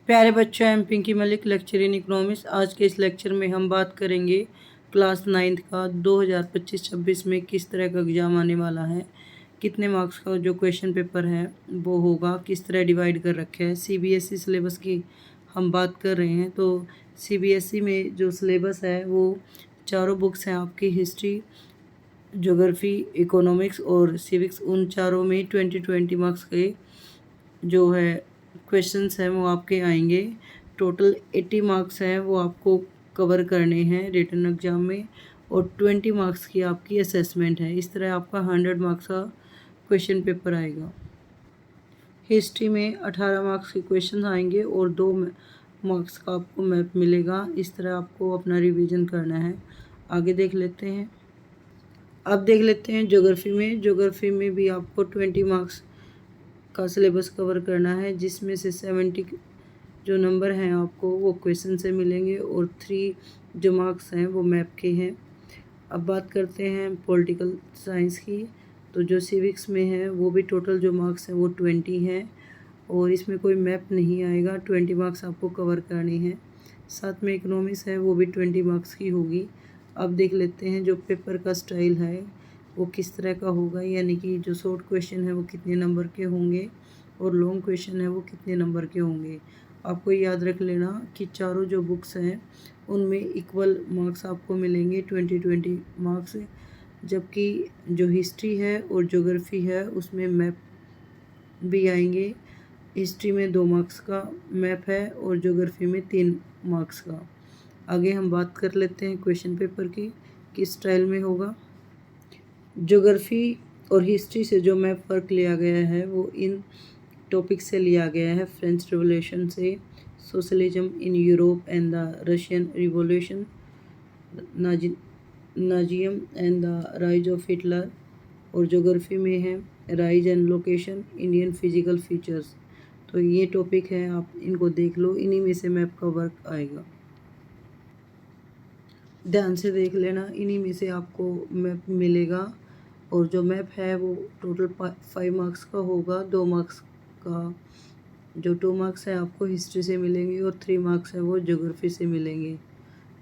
प्यारे बच्चों, I am Pinky Malik, lecture in economics. आज के इस लेक्चर में हम बात करेंगे क्लास 9th का 2025-26 में किस तरह का एग्ज़ाम आने वाला है, कितने मार्क्स का जो क्वेश्चन पेपर है वो होगा, किस तरह डिवाइड कर रखे हैं। सीबीएसई सिलेबस की हम बात कर रहे हैं। तो सीबीएसई में जो सिलेबस है वो चारों बुक्स हैं आपकी, हिस्ट्री, ज्योग्राफी, इकोनॉमिक्स और सिविक्स। उन चारों में 20 मार्क्स के जो है क्वेश्चंस हैं वो आपके आएंगे। टोटल 80 मार्क्स हैं वो आपको कवर करने हैं रिटन एग्ज़ाम में, और 20 मार्क्स की आपकी असेसमेंट है। इस तरह आपका 100 मार्क्स का क्वेश्चन पेपर आएगा। हिस्ट्री में 18 मार्क्स के क्वेश्चन आएंगे और 2 मार्क्स का आपको मैप मिलेगा। इस तरह आपको अपना रिवीजन करना है। आगे देख लेते हैं। अब देख लेते हैं ज्योग्राफी में भी आपको 20 मार्क्स का सिलेबस कवर करना है, जिसमें से 70 जो नंबर हैं आपको वो क्वेश्चन से मिलेंगे और 3 जो मार्क्स हैं वो मैप के हैं। अब बात करते हैं पॉलिटिकल साइंस की। तो जो सिविक्स में है वो भी टोटल जो मार्क्स हैं वो 20 हैं और इसमें कोई मैप नहीं आएगा। 20 मार्क्स आपको कवर करनी है। साथ में इकोनॉमिक्स है वो भी 20 मार्क्स की होगी। अब देख लेते हैं जो पेपर का स्टाइल है वो किस तरह का होगा, यानी कि जो शॉर्ट क्वेश्चन है वो कितने नंबर के होंगे और लॉन्ग क्वेश्चन है वो कितने नंबर के होंगे। आपको याद रख लेना कि चारों जो बुक्स हैं उनमें इक्वल मार्क्स आपको मिलेंगे, 20 मार्क्स। जबकि जो हिस्ट्री है और ज्योग्राफी है उसमें मैप भी आएंगे। हिस्ट्री में 2 मार्क्स का मैप है और ज्योग्राफी में 3 मार्क्स का। आगे हम बात कर लेते हैं क्वेश्चन पेपर की, किस स्टाइल में होगा। ज्योग्राफी और हिस्ट्री से जो मैप वर्क लिया गया है वो इन टॉपिक से लिया गया है। फ्रेंच रिवॉल्यूशन से, socialism in Europe and the Russian revolution, Nazism and the rise of Hitler. और ज्योग्राफी में है size and location, Indian physical features. तो ये टॉपिक है, आप इनको देख लो, इन्हीं में से मैप का वर्क आएगा। ध्यान से देख लेना, इन्हीं में से आपको मैप मिलेगा। और जो मैप है वो टोटल 5 मार्क्स का होगा। 2 मार्क्स का जो 2 मार्क्स है आपको हिस्ट्री से मिलेंगे और 3 मार्क्स है वो ज्योग्राफी से मिलेंगे।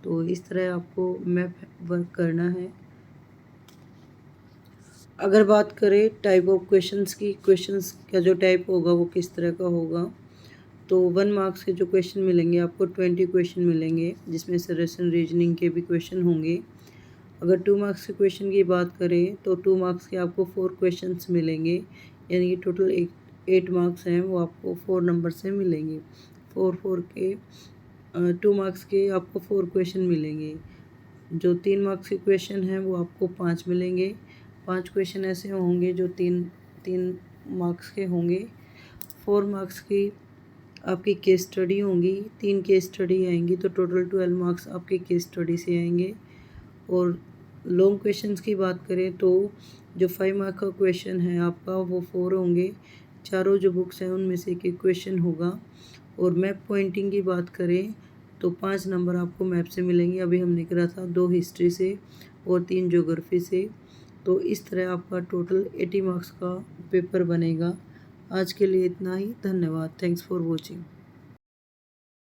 तो इस तरह आपको मैप वर्क करना है। अगर बात करें टाइप ऑफ क्वेश्चंस की, क्वेश्चंस का जो टाइप होगा वो किस तरह का होगा, तो 1 मार्क्स के जो क्वेश्चन मिलेंगे आपको 20 क्वेश्चन मिलेंगे, जिसमें से रेशन रीजनिंग के भी क्वेश्चन होंगे। अगर 2 मार्क्स के क्वेश्चन की बात करें तो 2 मार्क्स के आपको 4 क्वेश्चंस मिलेंगे, यानी कि टोटल 8 मार्क्स हैं वो आपको 4 नंबर से मिलेंगे। 4 के 2 मार्क्स के आपको 4 क्वेश्चन मिलेंगे। जो 3 मार्क्स के क्वेश्चन हैं वो आपको 5 मिलेंगे। 5 क्वेश्चन ऐसे होंगे जो 3 मार्क्स के होंगे। 4 मार्क्स की आपकी केस स्टडी होंगी, 3 केस स्टडी आएंगी, तो टोटल 12 मार्क्स आपके केस स्टडी से आएंगे। और लॉन्ग क्वेश्चंस की बात करें तो जो 5 मार्क का क्वेश्चन है आपका वो 4 होंगे। चारों जो बुक्स हैं उनमें से एक क्वेश्चन होगा। और मैप पॉइंटिंग की बात करें तो 5 नंबर आपको मैप से मिलेंगे। अभी हमने करा था 2 हिस्ट्री से और 3 ज्योग्राफी से। तो इस तरह आपका टोटल 80 मार्क्स का पेपर बनेगा। आज के लिए इतना ही। धन्यवाद। Thanks for watching.